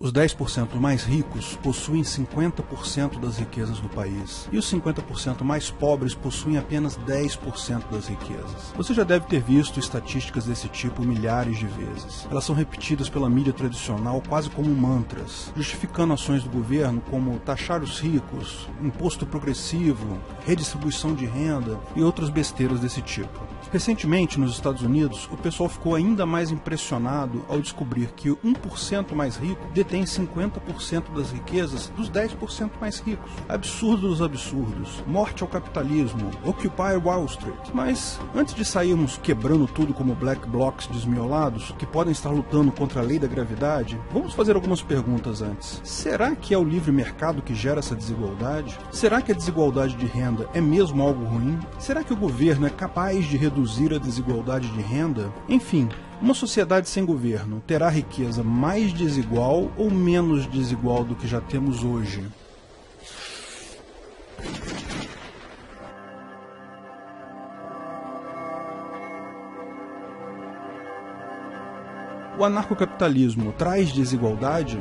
Os 10% mais ricos possuem 50% das riquezas do país, e os 50% mais pobres possuem apenas 10% das riquezas. Você já deve ter visto estatísticas desse tipo milhares de vezes. Elas são repetidas pela mídia tradicional quase como mantras, justificando ações do governo como taxar os ricos, imposto progressivo, redistribuição de renda e outras besteiras desse tipo. Recentemente, nos Estados Unidos, o pessoal ficou ainda mais impressionado ao descobrir que o 1% mais rico detém 50% das riquezas dos 10% mais ricos. Absurdo dos absurdos. Morte ao capitalismo. Occupy Wall Street. Mas, antes de sairmos quebrando tudo como black blocs desmiolados, que podem estar lutando contra a lei da gravidade, vamos fazer algumas perguntas antes. Será que é o livre mercado que gera essa desigualdade? Será que a desigualdade de renda é mesmo algo ruim? Será que o governo é capaz de reduzir a desigualdade de renda? Enfim, uma sociedade sem governo terá riqueza mais desigual ou menos desigual do que já temos hoje? O anarcocapitalismo traz desigualdade?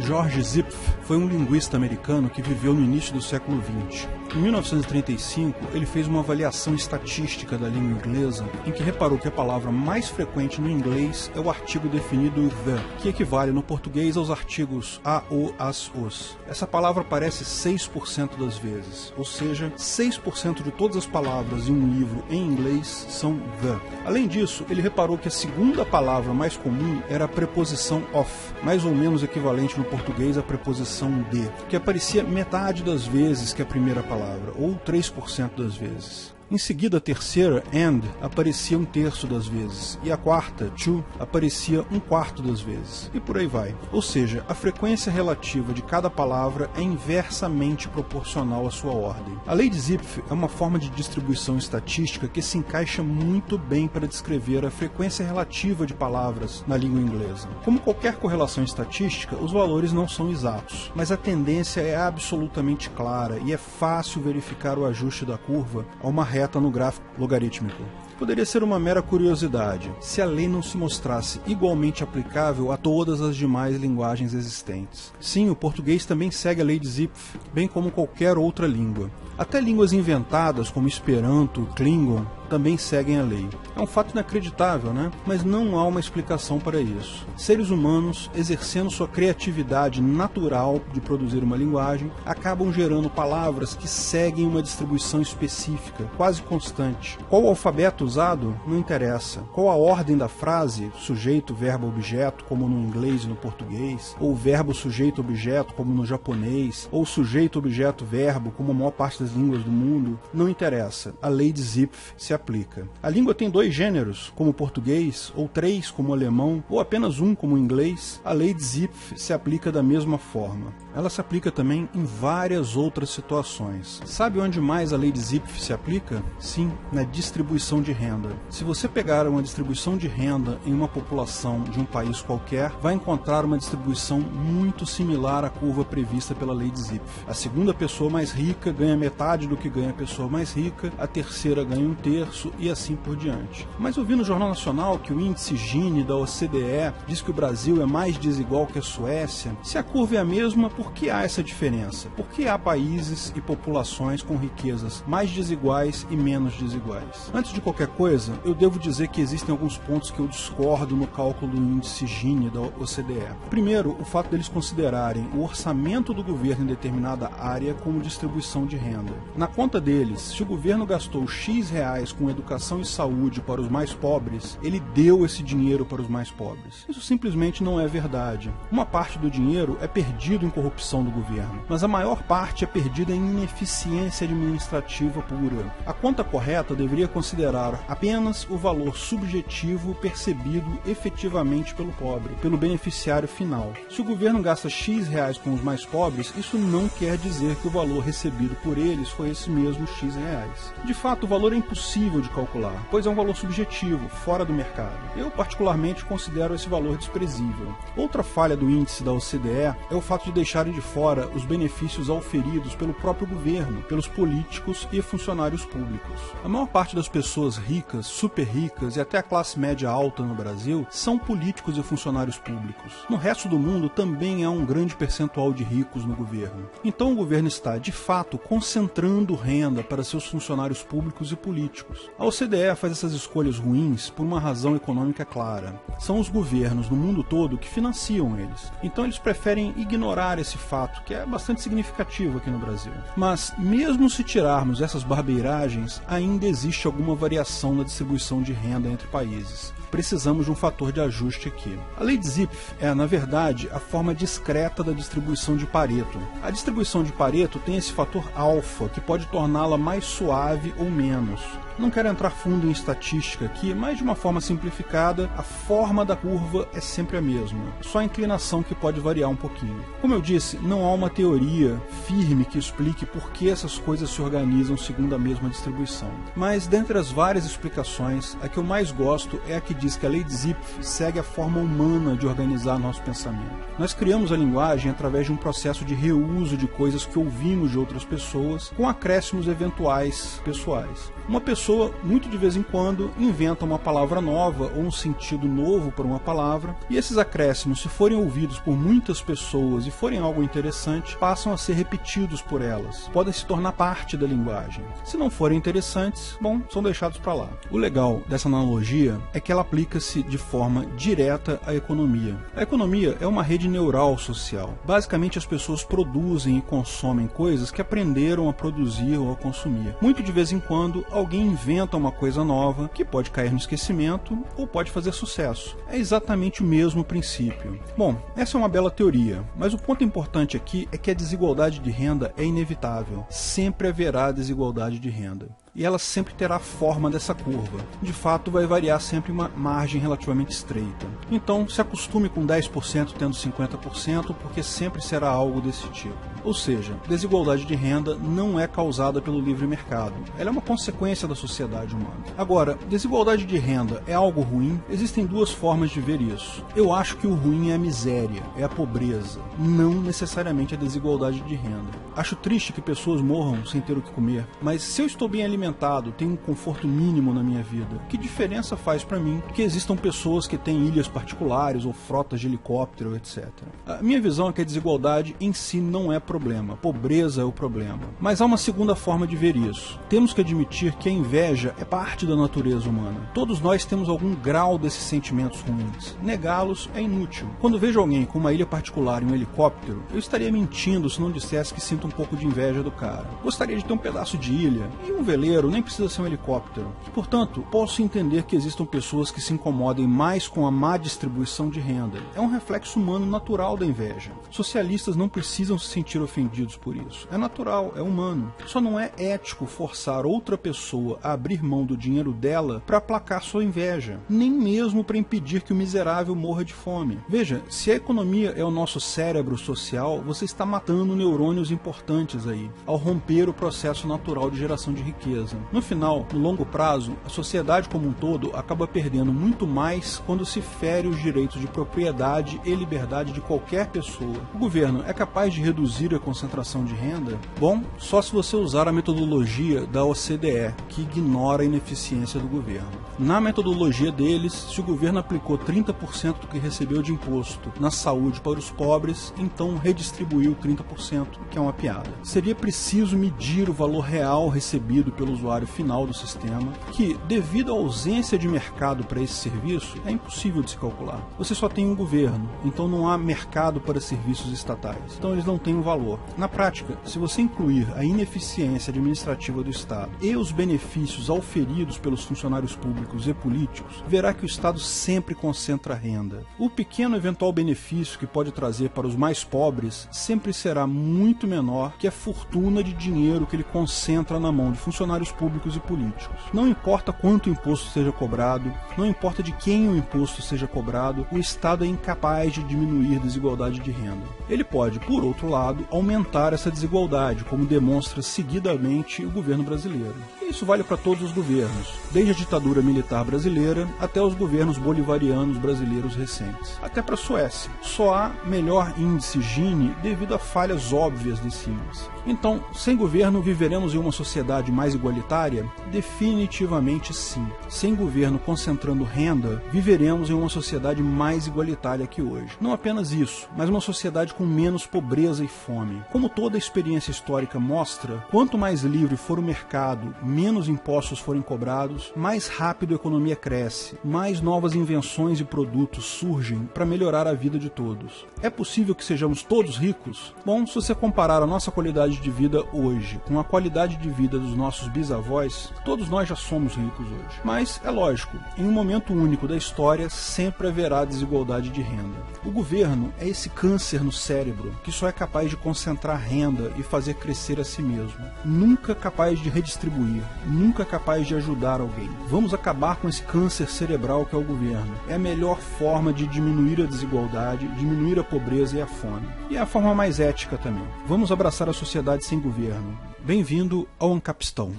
George Zipf foi um linguista americano que viveu no início do século XX. Em 1935, ele fez uma avaliação estatística da língua inglesa em que reparou que a palavra mais frequente no inglês é o artigo definido the, que equivale no português aos artigos a, o, as, os. Essa palavra aparece 6% das vezes, ou seja, 6% de todas as palavras em um livro em inglês são the. Além disso, ele reparou que a segunda palavra mais comum era a preposição of, mais ou menos equivalente no português à preposição de, que aparecia metade das vezes que a primeira palavra, ou 3% das vezes. Em seguida, a terceira, and, aparecia 1/3 das vezes, e a quarta, to, aparecia 1/4 das vezes, e por aí vai. Ou seja, a frequência relativa de cada palavra é inversamente proporcional à sua ordem. A lei de Zipf é uma forma de distribuição estatística que se encaixa muito bem para descrever a frequência relativa de palavras na língua inglesa. Como qualquer correlação estatística, os valores não são exatos, mas a tendência é absolutamente clara e é fácil verificar o ajuste da curva a uma reta no gráfico logarítmico. Poderia ser uma mera curiosidade, se a lei não se mostrasse igualmente aplicável a todas as demais linguagens existentes. Sim, o português também segue a lei de Zipf, bem como qualquer outra língua. Até línguas inventadas, como Esperanto, Klingon, também seguem a lei. É um fato inacreditável, né? Mas não há uma explicação para isso. Seres humanos, exercendo sua criatividade natural de produzir uma linguagem, acabam gerando palavras que seguem uma distribuição específica, quase constante. Qual o alfabeto usado? Não interessa. Qual a ordem da frase? Sujeito, verbo, objeto, como no inglês e no português? Ou verbo, sujeito, objeto, como no japonês? Ou sujeito, objeto, verbo, como a maior parte das línguas do mundo? Não interessa. A lei de Zipf se aplica. A língua tem 2 gêneros, como o português, ou 3, como o alemão, ou apenas 1, como o inglês. A lei de Zipf se aplica da mesma forma. Ela se aplica também em várias outras situações. Sabe onde mais a lei de Zipf se aplica? Sim, na distribuição de renda. Se você pegar uma distribuição de renda em uma população de um país qualquer, vai encontrar uma distribuição muito similar à curva prevista pela lei de Zipf. A segunda pessoa mais rica ganha metade do que ganha a pessoa mais rica, a terceira ganha 1/3 e assim por diante. Mas eu vi no Jornal Nacional que o índice Gini da OCDE diz que o Brasil é mais desigual que a Suécia. Se a curva é a mesma, por que há essa diferença? Por que há países e populações com riquezas mais desiguais e menos desiguais? Antes de qualquer coisa, eu devo dizer que existem alguns pontos que eu discordo no cálculo do índice Gini da OCDE. Primeiro, o fato deles considerarem o orçamento do governo em determinada área como distribuição de renda. Na conta deles, se o governo gastou X reais com educação e saúde para os mais pobres, ele deu esse dinheiro para os mais pobres. Isso simplesmente não é verdade. Uma parte do dinheiro é perdido em corrupção do governo, mas a maior parte é perdida em ineficiência administrativa pura. A conta correta deveria considerar apenas o valor subjetivo percebido efetivamente pelo pobre, pelo beneficiário final. Se o governo gasta X reais com os mais pobres, isso não quer dizer que o valor recebido por ele eles foi esse mesmo X em reais. De fato, o valor é impossível de calcular, pois é um valor subjetivo, fora do mercado. Eu, particularmente, considero esse valor desprezível. Outra falha do índice da OCDE é o fato de deixarem de fora os benefícios auferidos pelo próprio governo, pelos políticos e funcionários públicos. A maior parte das pessoas ricas, super ricas e até a classe média alta no Brasil são políticos e funcionários públicos. No resto do mundo também há um grande percentual de ricos no governo. Então o governo está, de fato, concentrando renda para seus funcionários públicos e políticos. A OCDE faz essas escolhas ruins por uma razão econômica clara. São os governos no mundo todo que financiam eles. Então eles preferem ignorar esse fato, que é bastante significativo aqui no Brasil. Mas, mesmo se tirarmos essas barbeiragens, ainda existe alguma variação na distribuição de renda entre países. Precisamos de um fator de ajuste aqui. A lei de Zipf é, na verdade, a forma discreta da distribuição de Pareto. A distribuição de Pareto tem esse fator alfa, que pode torná-la mais suave ou menos. Não quero entrar fundo em estatística aqui, mas de uma forma simplificada, a forma da curva é sempre a mesma, só a inclinação que pode variar um pouquinho. Como eu disse, não há uma teoria firme que explique por que essas coisas se organizam segundo a mesma distribuição. Mas, dentre as várias explicações, a que eu mais gosto é a que diz que a lei de Zipf segue a forma humana de organizar nosso pensamento. Nós criamos a linguagem através de um processo de reuso de coisas que ouvimos de outras pessoas, com acréscimos eventuais pessoais. Uma pessoa, muito de vez em quando, inventa uma palavra nova ou um sentido novo para uma palavra, e esses acréscimos, se forem ouvidos por muitas pessoas e forem algo interessante, passam a ser repetidos por elas, podem se tornar parte da linguagem. Se não forem interessantes, bom, são deixados para lá. O legal dessa analogia é que ela aplica-se de forma direta à economia. A economia é uma rede neural social. Basicamente, as pessoas produzem e consomem coisas que aprenderam a produzir ou a consumir. Muito de vez em quando, alguém inventa uma coisa nova que pode cair no esquecimento ou pode fazer sucesso. É exatamente o mesmo princípio. Bom, essa é uma bela teoria, mas o ponto importante aqui é que a desigualdade de renda é inevitável. Sempre haverá desigualdade de renda. E ela sempre terá a forma dessa curva. De fato, vai variar sempre uma margem relativamente estreita. Então, se acostume com 10% tendo 50%, porque sempre será algo desse tipo. Ou seja, desigualdade de renda não é causada pelo livre mercado. Ela é uma consequência da sociedade humana. Agora, desigualdade de renda é algo ruim? Existem duas formas de ver isso. Eu acho que o ruim é a miséria, é a pobreza, não necessariamente a desigualdade de renda. Acho triste que pessoas morram sem ter o que comer, mas se eu estou bem alimentado, tenho um conforto mínimo na minha vida, que diferença faz para mim que existam pessoas que têm ilhas particulares ou frotas de helicóptero, etc. A minha visão é que a desigualdade em si não é problema, a pobreza é o problema. Mas há uma segunda forma de ver isso. Temos que admitir que a inveja é parte da natureza humana. Todos nós temos algum grau desses sentimentos ruins. Negá-los é inútil. Quando vejo alguém com uma ilha particular e um helicóptero, eu estaria mentindo se não dissesse que sinto um pouco de inveja do cara. Gostaria de ter um pedaço de ilha e um veleiro, nem precisa ser um helicóptero. Portanto, posso entender que existam pessoas que se incomodem mais com a má distribuição de renda. É um reflexo humano natural da inveja. Socialistas não precisam se sentir ofendidos por isso. É natural, é humano. Só não é ético forçar outra pessoa a abrir mão do dinheiro dela para aplacar sua inveja, nem mesmo para impedir que o miserável morra de fome. Veja, se a economia é o nosso cérebro social, você está matando neurônios importantes aí, ao romper o processo natural de geração de riqueza. No final, no longo prazo, a sociedade como um todo acaba perdendo muito mais quando se fere os direitos de propriedade e liberdade de qualquer pessoa. O governo é capaz de reduzir a concentração de renda? Bom, só se você usar a metodologia da OCDE, que ignora a ineficiência do governo. Na metodologia deles, se o governo aplicou 30% do que recebeu de imposto na saúde para os pobres, então redistribuiu 30%, que é uma piada. Seria preciso medir o valor real recebido pelo usuário final do sistema, que, devido à ausência de mercado para esse serviço, é impossível de se calcular. Você só tem um governo, então não há mercado para serviços estatais. Então eles não têm um valor. Na prática, se você incluir a ineficiência administrativa do Estado e os benefícios auferidos pelos funcionários públicos e políticos, verá que o Estado sempre concentra renda. O pequeno eventual benefício que pode trazer para os mais pobres sempre será muito menor que a fortuna de dinheiro que ele concentra na mão de funcionários públicos e políticos. Não importa quanto imposto seja cobrado, não importa de quem o imposto seja cobrado, o Estado é incapaz de diminuir a desigualdade de renda. Ele pode, por outro lado, aumentar essa desigualdade, como demonstra seguidamente o governo brasileiro. E isso vale para todos os governos, desde a ditadura militar brasileira até os governos bolivarianos brasileiros recentes. Até para a Suécia. Só há melhor índice Gini devido a falhas óbvias desse índice. Então, sem governo, viveremos em uma sociedade mais igualitária? Definitivamente sim. Sem governo concentrando renda, viveremos em uma sociedade mais igualitária que hoje. Não apenas isso, mas uma sociedade com menos pobreza e fome. Como toda a experiência histórica mostra, quanto mais livre for o mercado, menos impostos forem cobrados, mais rápido a economia cresce, mais novas invenções e produtos surgem para melhorar a vida de todos. É possível que sejamos todos ricos? Bom, se você comparar a nossa qualidade de vida hoje com a qualidade de vida dos nossos bisavós, todos nós já somos ricos hoje. Mas, é lógico, em um momento único da história sempre haverá desigualdade de renda. O governo é esse câncer no cérebro que só é capaz de concentrar renda e fazer crescer a si mesmo. Nunca capaz de redistribuir, nunca capaz de ajudar alguém. Vamos acabar com esse câncer cerebral que é o governo. É a melhor forma de diminuir a desigualdade, diminuir a pobreza e a fome. E é a forma mais ética também. Vamos abraçar a sociedade sem governo. Bem-vindo ao Ancapistão.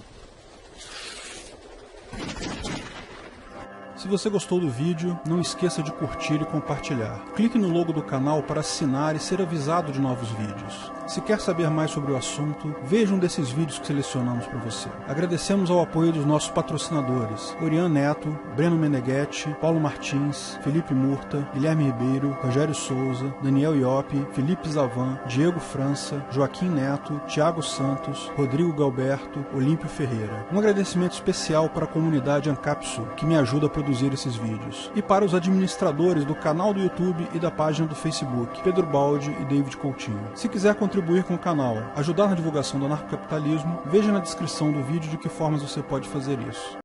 Se você gostou do vídeo, não esqueça de curtir e compartilhar. Clique no logo do canal para assinar e ser avisado de novos vídeos. Se quer saber mais sobre o assunto, veja um desses vídeos que selecionamos para você. Agradecemos ao apoio dos nossos patrocinadores: Orian Neto, Breno Meneghetti, Paulo Martins, Felipe Murta, Guilherme Ribeiro, Rogério Souza, Daniel Iopi, Felipe Zavan, Diego França, Joaquim Neto, Thiago Santos, Rodrigo Galberto, Olímpio Ferreira. Um agradecimento especial para a comunidade Ancapsu, que me ajuda a produzir esses vídeos. E para os administradores do canal do YouTube e da página do Facebook, Pedro Baldi e David Coutinho. Se quiser contribuir com o canal, ajudar na divulgação do anarcocapitalismo, veja na descrição do vídeo de que formas você pode fazer isso.